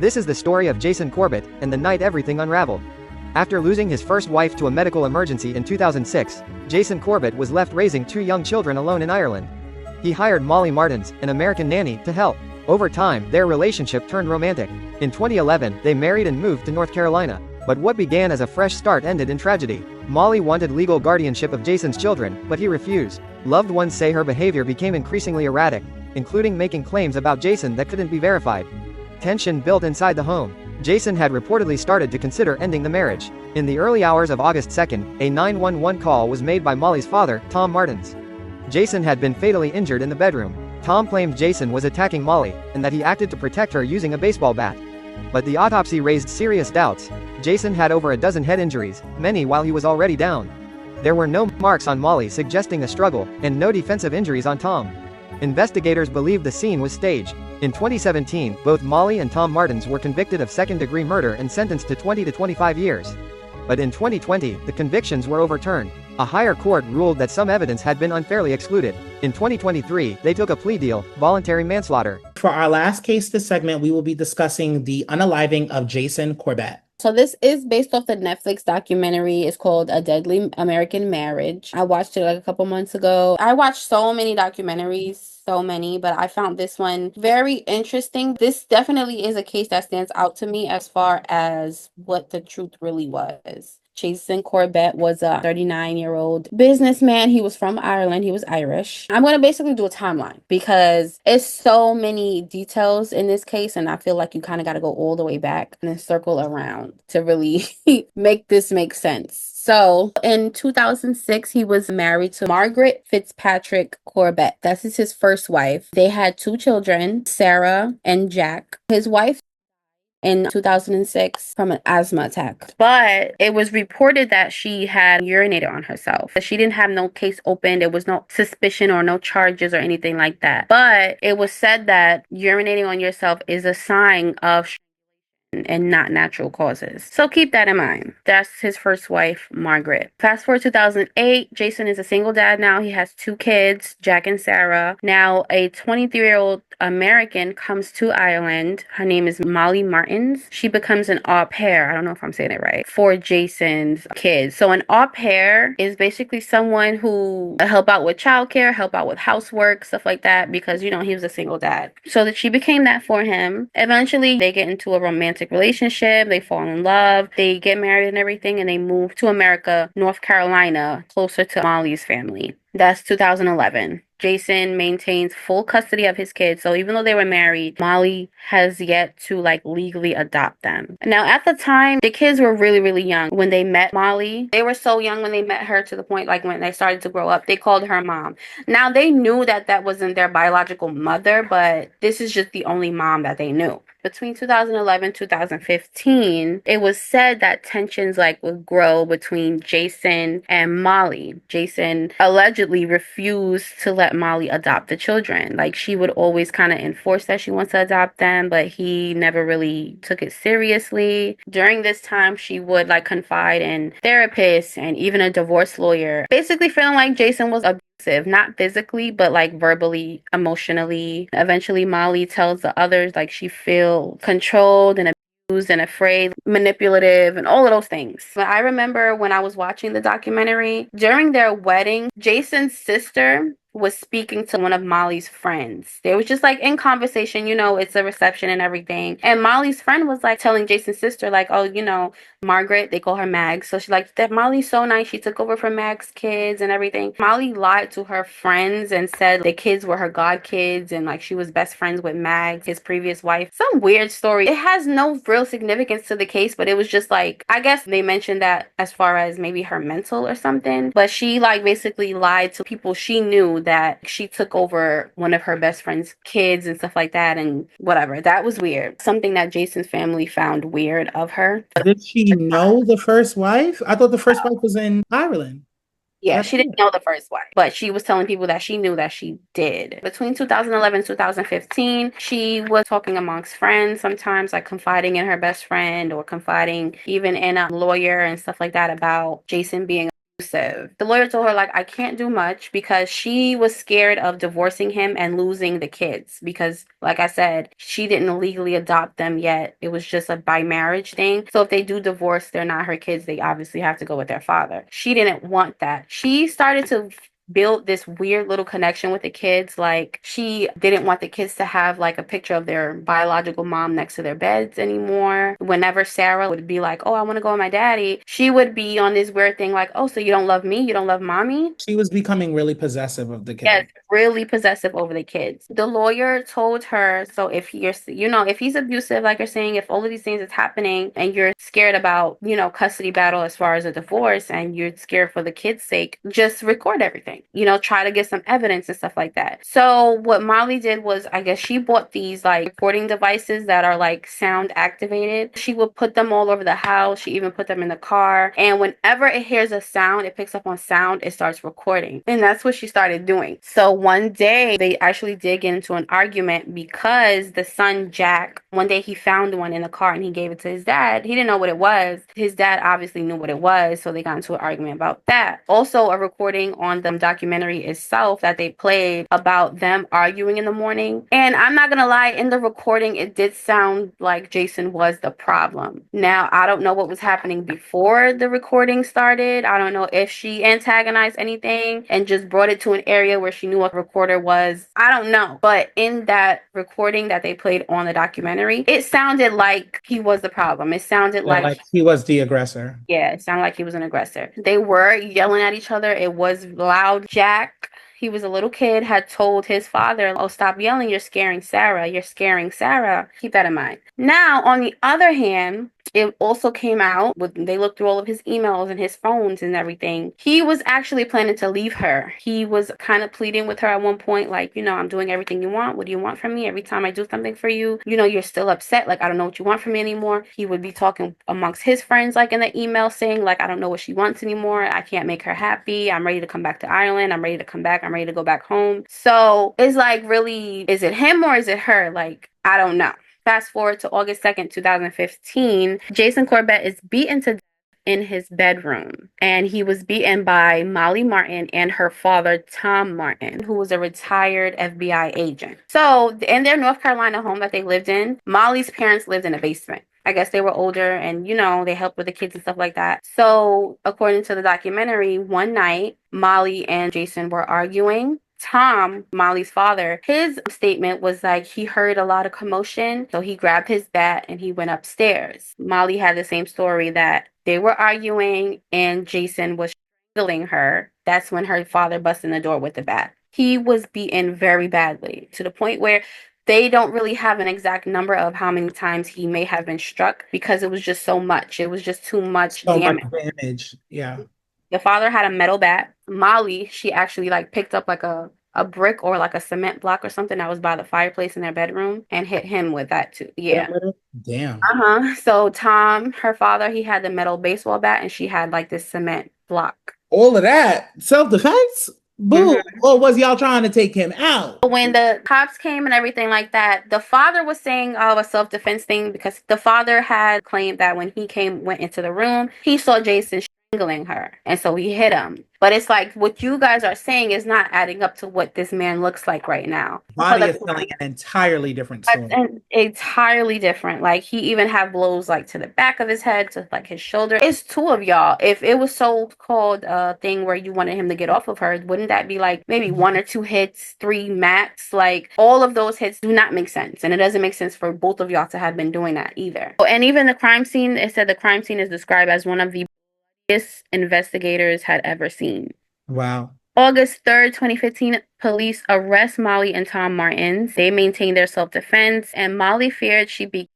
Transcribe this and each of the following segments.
This is the story of Jason Corbett, and the night everything unraveled. After losing his first wife to a medical emergency in 2006, Jason Corbett was left raising two young children alone in Ireland. He hired Molly Martins, an American nanny, to help. Over time, their relationship turned romantic. In 2011, they married and moved to North Carolina. But what began as a fresh start ended in tragedy. Molly wanted legal guardianship of Jason's children, but he refused. Loved ones say her behavior became increasingly erratic, including making claims about Jason that couldn't be verified. Tension built inside the home. Jason had reportedly started to consider ending the marriage. In the early hours of August 2nd, a 911 call was made by Molly's father, Tom Martins. Jason had been fatally injured in the bedroom. Tom claimed Jason was attacking Molly, and that he acted to protect her using a baseball bat. But the autopsy raised serious doubts. Jason had over a dozen head injuries, many while he was already down. There were no marks on Molly suggesting a struggle, and no defensive injuries on Tom. Investigators believed the scene was staged. In 2017, both Molly and Tom Martins were convicted of second-degree murder and sentenced to 20 to 25 years. But in 2020, the convictions were overturned. A higher court ruled that some evidence had been unfairly excluded. In 2023, they took a plea deal, voluntary manslaughter. For our last case this segment, we will be discussing the unaliving of Jason Corbett. So this is based off the Netflix documentary. It's called A Deadly American Marriage. I watched it like a couple months ago. I watched so many documentaries, so many, but I found this one very interesting. This definitely is a case that stands out to me as far as what the truth really was. Jason Corbett was a 39-year-old businessman. He was from Ireland. He was Irish. I'm going to basically do a timeline because it's so many details in this case, and I feel like you kind of got to go all the way back and then circle around to really make this make sense. So in 2006, he was married to Margaret Fitzpatrick Corbett. That's his first wife. They had two children, Sarah and Jack. His wife in 2006 from an asthma attack. But it was reported that she had urinated on herself. She didn't have no case open. There was no suspicion or no charges or anything like that. But it was said that urinating on yourself is a sign of and not natural causes. So keep that in mind. That's his first wife, Margaret. Fast forward 2008, Jason is a single dad now. He has two kids, Jack and Sarah. Now a 23-year-old American comes to Ireland. Her name is Molly Martins. She becomes an au pair. I don't know if I'm saying it right. For Jason's kids. So an au pair is basically someone who help out with childcare, help out with housework, stuff like that, because he was a single dad. So that she became that for him. Eventually, they get into a romantic relationship, they fall in love, they get married and everything, and they move to America, North Carolina, closer to Molly's family. That's 2011. Jason maintains full custody of his kids. So even though they were married, Molly has yet to legally adopt them. Now at the time, the kids were really, really young when they met Molly. They were so young when they met her to the point when they started to grow up, they called her mom. Now they knew that that wasn't their biological mother, but this is just the only mom that they knew. Between 2011 2015, it was said that tensions would grow between Jason and Molly. Jason allegedly refused to let Molly adopt the children. She would always kind of enforce that she wants to adopt them, but he never really took it seriously. During this time, she would confide in therapists and even a divorce lawyer, basically feeling like Jason was abusive, not physically, but verbally, emotionally. Eventually, Molly tells the others she feels controlled and abused and afraid, manipulative, and all of those things. But I remember when I was watching the documentary, during their wedding, Jason's sister was speaking to one of Molly's friends. They was just in conversation, it's a reception and everything. And Molly's friend was telling Jason's sister, oh, Margaret, they call her Mag. So she's that Molly's so nice. She took over for Mag's kids and everything. Molly lied to her friends and said the kids were her god kids and she was best friends with Mag, his previous wife. Some weird story. It has no real significance to the case, but it was just I guess they mentioned that as far as maybe her mental or something. But she basically lied to people she knew that she took over one of her best friend's kids and stuff like that and whatever. That was weird. Something that Jason's family found weird of her. Did she know the first wife? I thought the first wife was in Ireland. Yeah, she didn't know the first wife, but she was telling people that she knew that she did. Between 2011 and 2015, she was talking amongst friends sometimes, confiding in her best friend or confiding even in a lawyer and stuff like that about Jason being abusive. The lawyer told her, like, I can't do much because she was scared of divorcing him and losing the kids because, like I said, she didn't legally adopt them yet. It was just a by marriage thing. So if they do divorce, they're not her kids. They obviously have to go with their father. She didn't want that. She started to built this weird little connection with the kids. Like, she didn't want the kids to have like a picture of their biological mom next to their beds anymore. Whenever Sarah would be like, oh, I want to go with my daddy, she would be on this weird thing like, oh, so you don't love me? You don't love mommy? She was becoming really possessive of the Yes, kid. really possessive over the kids. The lawyer told her, so if you're, if he's abusive, like you're saying, if all of these things is happening and you're scared about, custody battle as far as a divorce and you're scared for the kids' sake, just record everything. Try to get some evidence and stuff like that. So what Molly did was, I guess she bought these like recording devices that are like sound activated. She would put them all over the house. She even put them in the car. And whenever it hears a sound, it picks up on sound, it starts recording. And that's what she started doing. So one day they actually did get into an argument because the son Jack, one day he found one in the car and he gave it to his dad. He didn't know what it was. His dad obviously knew what it was, so they got into an argument about that. Also, a recording on the documentary itself that they played about them arguing in the morning. And I'm not gonna lie, in the recording it did sound like Jason was the problem. Now, I don't know what was happening before the recording started. I don't know if she antagonized anything and just brought it to an area where she knew what a recorder was. I don't know. But in that recording that they played on the documentary, it sounded like he was the problem. It sounded Like he was the aggressor. yeah, it sounded like he was an aggressor. They were yelling at each other. It was loud. Jack, he was a little kid, had told his father, oh, stop yelling. You're scaring Sarah. You're scaring Sarah. Keep that in mind. Now, on the other hand, it also came out they looked through all of his emails and his phones and everything. He was actually planning to leave her. He was kind of pleading with her at one point, like, I'm doing everything you want. What do you want from me? Every time I do something for you, you're still upset. Like, I don't know what you want from me anymore. He would be talking amongst his friends, like in the email, saying, like, I don't know what she wants anymore. I can't make her happy. I'm ready to come back to Ireland. I'm ready to come back. I'm ready to go back home. So it's like, really, is it him or is it her? Like, I don't know. Fast forward to August 2nd, 2015, Jason Corbett is beaten to death in his bedroom. And he was beaten by Molly Martin and her father, Tom Martin, who was a retired FBI agent. So in their North Carolina home that they lived in, Molly's parents lived in a basement. I guess they were older and, they helped with the kids and stuff like that. So according to the documentary, one night, Molly and Jason were arguing. Tom, Molly's father, his statement was like he heard a lot of commotion, so he grabbed his bat and he went upstairs. Molly had the same story that they were arguing and Jason was strangling her. That's when her father busted in the door with the bat. He was beaten very badly to the point where they don't really have an exact number of how many times he may have been struck because it was just so much. It was just too much damage. So much damage. Yeah. The father had a metal bat. Molly, she actually like picked up like a brick or like a cement block or something that was by the fireplace in their bedroom and hit him with that too. Yeah. Damn. So Tom, her father, he had the metal baseball bat and she had like this cement block. All of that. Self-defense? Boo. Or was y'all trying to take him out? When the cops came and everything like that, the father was saying, a self-defense thing because the father had claimed that when he went into the room, he saw Jason strangling her. And so he hit him. But it's like what you guys are saying is not adding up to what this man looks like right now. Body is telling an entirely different story. Entirely different. Like he even had blows like to the back of his head, to like his shoulder. It's two of y'all. If it was so called a thing where you wanted him to get off of her, wouldn't that be like maybe one or two hits, three max? Like all of those hits do not make sense. And it doesn't make sense for both of y'all to have been doing that either. And even the crime scene, it said the crime scene is described as one of the investigators had ever seen. Wow. August 3rd, 2015, police arrest Molly and Tom Martins. They maintain their self-defense, and Molly feared she'd be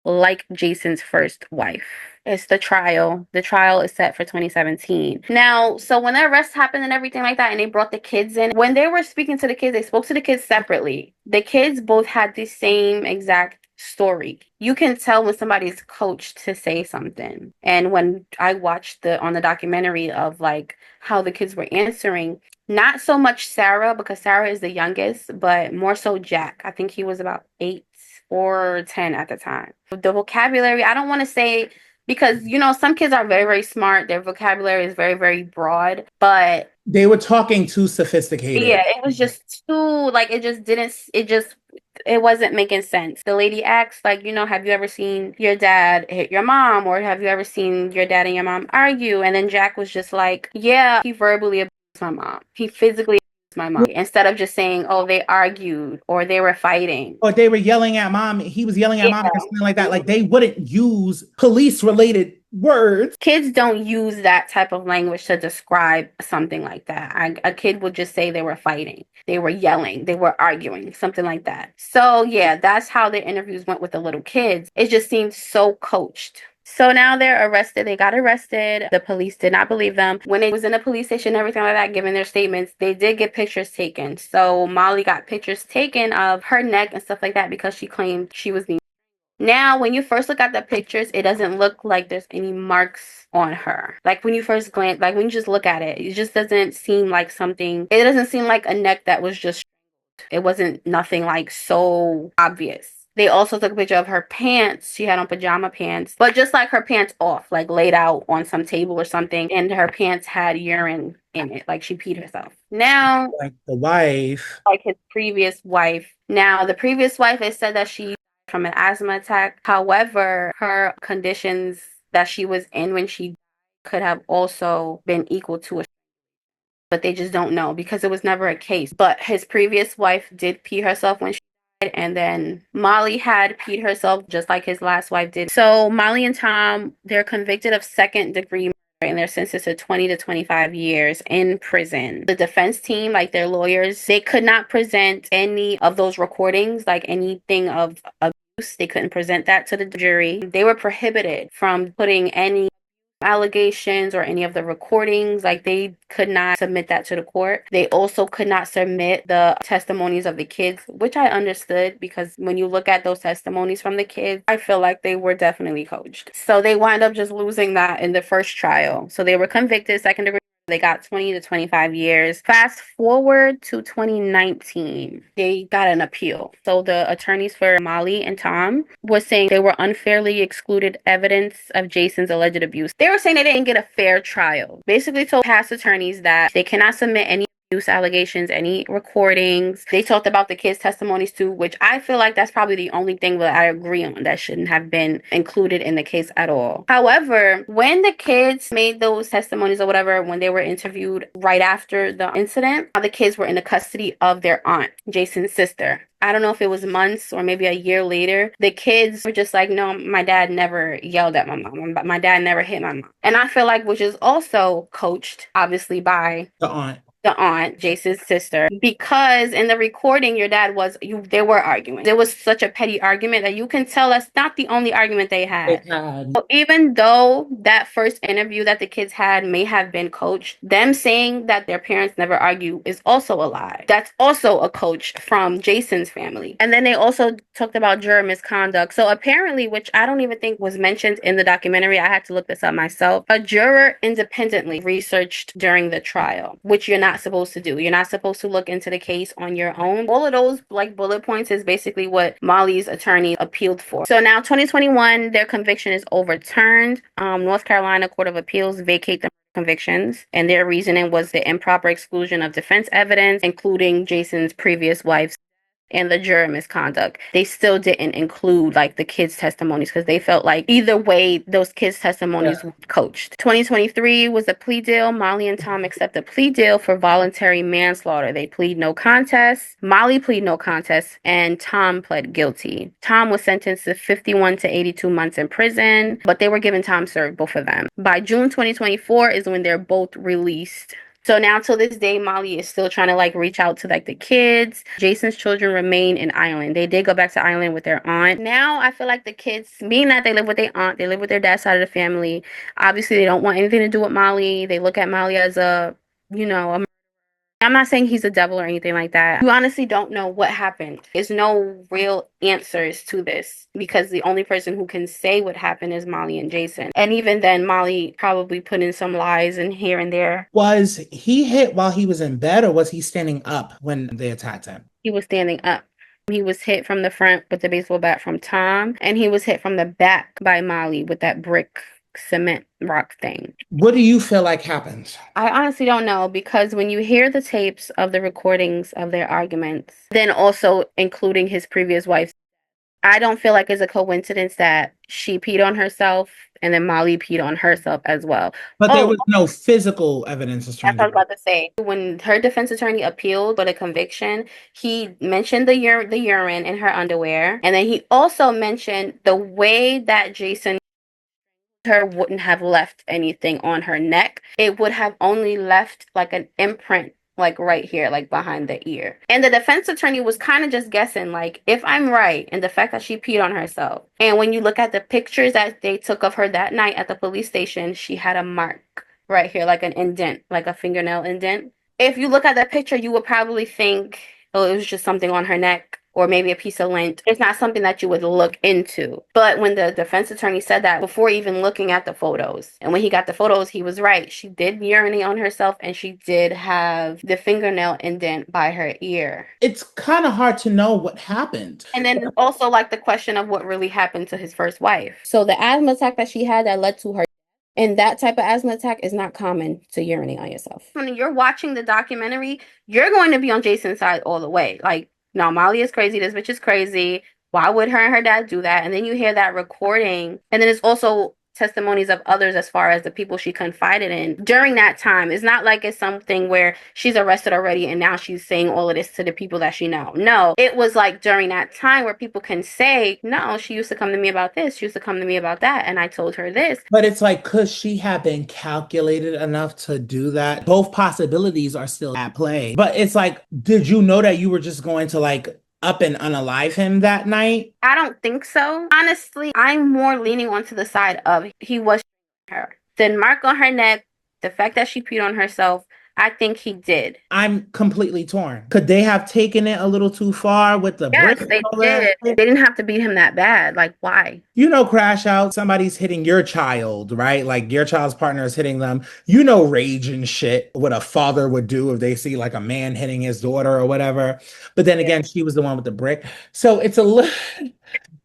like Jason's first wife. It's the trial. The trial is set for 2017. Now, so when the arrest happened and everything like that, and they brought the kids in, when they were speaking to the kids, they spoke to the kids separately. The kids both had the same exact story. You can tell when somebody's coached to say something. And when I watched on the documentary of like how the kids were answering, not so much Sarah, because Sarah is the youngest, but more so Jack. I think he was about 8 or 10 at the time. The vocabulary, I don't want to say because, you know, some kids are very, very smart. Their vocabulary is very, very broad, but They were talking too sophisticated. yeah, it was just too, like, it wasn't making sense. The lady asked, like, you know, have you ever seen your dad hit your mom? Or have you ever seen your dad and your mom argue? And then Jack was just like, yeah, he verbally abused my mom. He physically abused my mom. Instead of just saying, oh, they argued or they were fighting. Or they were yelling at mom. He was yelling at Yeah. mom or something like that. Like they wouldn't use police-related words. Kids don't use that type of language to describe something like that. A kid would just say they were fighting, they were yelling, they were arguing, something like that. So yeah, that's how the interviews went with the little kids. It just seemed so coached. So now they're arrested. They got arrested. The police did not believe them. When they was in the police station, everything like that, giving their statements, they did get pictures taken. So Molly got pictures taken of her neck and stuff like that because she claimed she was being. Now, when you first look at the pictures, it doesn't look like there's any marks on her. Like when you first glance, like when you just look at it, it just doesn't seem like something, it doesn't seem like a neck that was just, it wasn't nothing like so obvious. They also took a picture of her pants. She had on pajama pants, but just like her pants off, like laid out on some table or something, and her pants had urine in it, like she peed herself. Now, Like the wife. like his previous wife. Now, the previous wife, it said that she from an asthma attack. However, her conditions that she was in when she could have also been equal to a, but they just don't know because it was never a case. But his previous wife did pee herself when she died, and then Molly had peed herself just like his last wife did. So Molly and Tom, they're convicted of second-degree murder and they're sentenced to 20 to 25 years in prison. The defense team, like their lawyers, they could not present any of those recordings, like anything of abuse. They couldn't present that to the jury. They were prohibited from putting any allegations or any of the recordings. Like they could not submit that to the court. They also could not submit the testimonies of the kids, which I understood because when you look at those testimonies from the kids, I feel like they were definitely coached. So they wind up just losing that in the first trial. So they were convicted second degree. They got 20 to 25 years. Fast forward to 2019, they got an appeal. So the attorneys for Molly and Tom were saying they were unfairly excluded evidence of Jason's alleged abuse. They were saying they didn't get a fair trial. Basically told past attorneys that they cannot submit any abuse allegations, any recordings. They talked about the kids' testimonies too, which I feel like that's probably the only thing that I agree on that shouldn't have been included in the case at all. However, when the kids made those testimonies or whatever, when they were interviewed right after the incident, the kids were in the custody of their aunt, Jason's sister. I don't know if it was months or maybe a year later, the kids were just like, no, my dad never yelled at my mom. My dad never hit my mom. And I feel like, which is also coached, obviously, by the aunt, Jason's sister, because in the recording, your dad they were arguing. There was such a petty argument that you can tell that's not the only argument they had. So even though that first interview that the kids had may have been coached, them saying that their parents never argue is also a lie. That's also a coach from Jason's family. And then they also talked about juror misconduct. So apparently, which I don't even think was mentioned in the documentary, I had to look this up myself, a juror independently researched during the trial, which you're not supposed to do. You're not supposed to look into the case on your own. All of those like bullet points is basically what Molly's attorney appealed for. So now 2021, their conviction is overturned. North Carolina Court of Appeals vacate the convictions, and their reasoning was the improper exclusion of defense evidence, including Jason's previous wife's and the juror misconduct. They still didn't include like the kids' testimonies because they felt like either way those kids' testimonies were coached. 2023 was a plea deal. Molly and Tom accept a plea deal for voluntary manslaughter. They plead no contest. Molly plead no contest and Tom pled guilty. Tom was sentenced to 51 to 82 months in prison, but they were given time served, both of them. By June 2024 is when they're both released. So now till this day, Molly is still trying to like reach out to like the kids. Jason's children remain in Ireland. They did go back to Ireland with their aunt. Now I feel like the kids, being that they live with their aunt, they live with their dad's side of the family. Obviously, they don't want anything to do with Molly. They look at Molly as I'm not saying he's a devil or anything like that. You honestly don't know what happened. There's no real answers to this because the only person who can say what happened is Molly and Jason. And even then, Molly probably put in some lies in here and there. Was he hit while he was in bed or was he standing up when they attacked him? He was standing up. He was hit from the front with the baseball bat from Tom, and he was hit from the back by Molly with that brick cement rock thing. What do you feel like happened? I honestly don't know, because when you hear the tapes of the recordings of their arguments, then also including his previous wife, I don't feel like it's a coincidence that she peed on herself and then Molly peed on herself as well. But there Oh, was no physical evidence of that's what I was strangulation. about to say. When her defense attorney appealed for the conviction, he mentioned the urine in her underwear, and then he also mentioned the way that Jason her wouldn't have left anything on her neck. It would have only left like an imprint, like right here, like behind the ear. And the defense attorney was kind of just guessing, like, if I'm right in the fact that she peed on herself. And when you look at the pictures that they took of her that night at the police station, she had a mark right here, like an indent, like a fingernail indent. If you look at that picture, you would probably think, oh, it was just something on her neck or maybe a piece of lint. It's not something that you would look into. But when the defense attorney said that before even looking at the photos, and when he got the photos, he was right. She did urinate on herself and she did have the fingernail indent by her ear. It's kind of hard to know what happened. And then also like the question of what really happened to his first wife. So the asthma attack that she had that led to her, and that type of asthma attack is not common to urinate on yourself. When you're watching the documentary, you're going to be on Jason's side all the way. Like, no, Molly is crazy. This bitch is crazy. Why would her and her dad do that? And then you hear that recording. And then it's also testimonies of others as far as the people she confided in during that time. It's not like it's something where she's arrested already and now she's saying all of this to the people that she know. No, it was like during that time where people can say, no, she used to come to me about this. She used to come to me about that. And I told her this. But it's like, could she have been calculated enough to do that? Both possibilities are still at play. But it's like, did you know that you were just going to like up and unalive him that night? I don't think so. Honestly, I'm more leaning onto the side of he was her. The mark on her neck, the fact that she peed on herself, I think he did. I'm completely torn. Could they have taken it a little too far with the Yes, brick? they did. They didn't have to beat him that bad. Like, why? You know, crash out, somebody's hitting your child, right? Like your child's partner is hitting them. You know, rage and shit, what a father would do if they see like a man hitting his daughter or whatever. But then again, she was the one with the brick. So it's a little,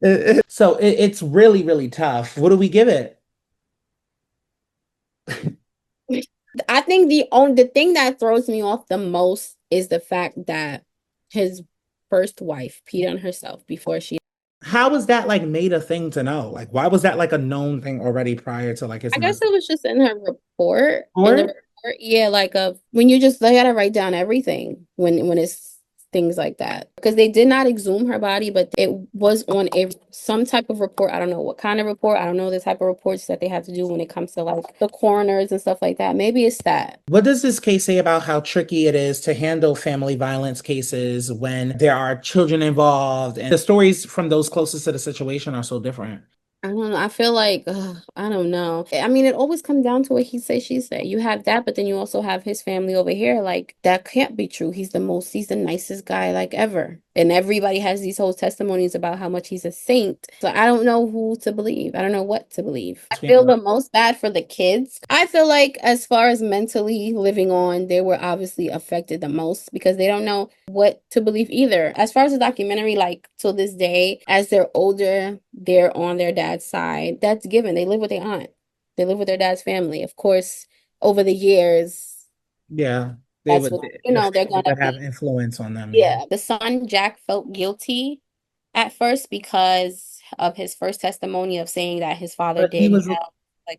it's really, really tough. What do we give it? I think the thing that throws me off the most is the fact that his first wife peed on herself before she. How was that like made a thing to know? Like, why was that like a known thing already prior to like his? I guess it was just in her report. In the Report? report, yeah, like when you just they gotta write down everything when it's things like that, because they did not exhume her body, but it was on some type of report. I don't know what kind of report. I don't know the type of reports that they have to do when it comes to like the coroners and stuff like that. Maybe it's that. What does this case say about how tricky it is to handle family violence cases when there are children involved and the stories from those closest to the situation are so different? I don't know. I feel like, I don't know. I mean, it always comes down to what he say, she say. You have that, but then you also have his family over here. Like, that can't be true. He's the nicest guy, like, ever. And everybody has these whole testimonies about how much he's a saint. So I don't know who to believe. I don't know what to believe. I feel the most bad for the kids. I feel like as far as mentally living on, they were obviously affected the most because they don't know what to believe either. As far as the documentary, like till this day, as they're older, they're on their dad's side. That's given. They live with their aunt. They live with their dad's family. Of course, over the years, Yeah, that's what, they're gonna have influence on them. Yeah, the son, Jack, felt guilty at first because of his first testimony of saying that his father But did like he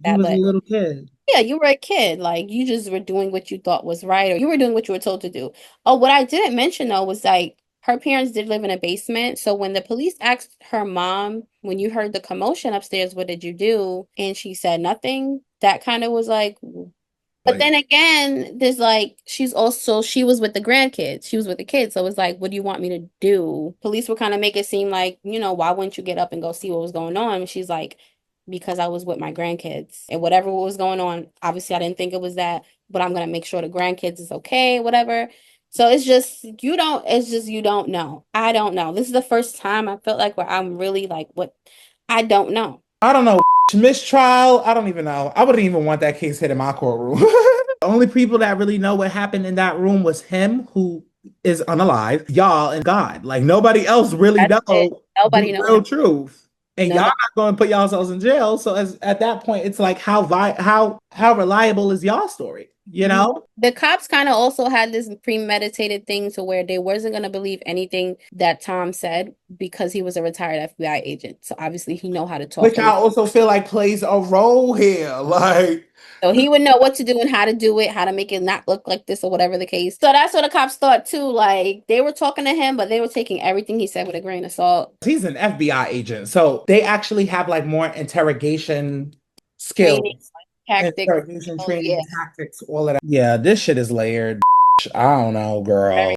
that. was a But little kid. yeah, you were a kid. Like you just were doing what you thought was right, or you were doing what you were told to do. Oh, what I didn't mention though was like her parents did live in a basement. So when the police asked her mom, when you heard the commotion upstairs, what did you do? And she said nothing. That kind of was like, but then again, there's like she was with the grandkids. She was with the kids. So it was like, what do you want me to do? Police were kind of make it seem like, why wouldn't you get up and go see what was going on? And she's like, because I was with my grandkids. And whatever was going on, obviously I didn't think it was that, but I'm gonna make sure the grandkids is okay, whatever. So it's just you don't know. I don't know. This is the first time I felt like where I'm really like, what I don't know. I don't know. Mistrial. I don't even know. I wouldn't even want that case hit in my courtroom. The only people that really know what happened in that room was him, who is unalive, y'all, and God. Like nobody else really knows Nobody the knows. real truth. And No, y'all not going to put yourselves in jail. So at that point, it's like how reliable is y'all story? You know? the cops kind of also had this premeditated thing to where they wasn't going to believe anything that Tom said because he was a retired FBI agent. So obviously he know how to talk Which on I the also feel like plays a role here. Like, so he would know what to do and how to do it, how to make it not look like this or whatever the case. So that's what the cops thought too. Like they were talking to him, but they were taking everything he said with a grain of salt. he's an FBI agent. So they actually have like more interrogation Training, skills, tactics. interrogation Oh yeah. training tactics, all of that. Yeah, this shit is layered. I don't know, girl.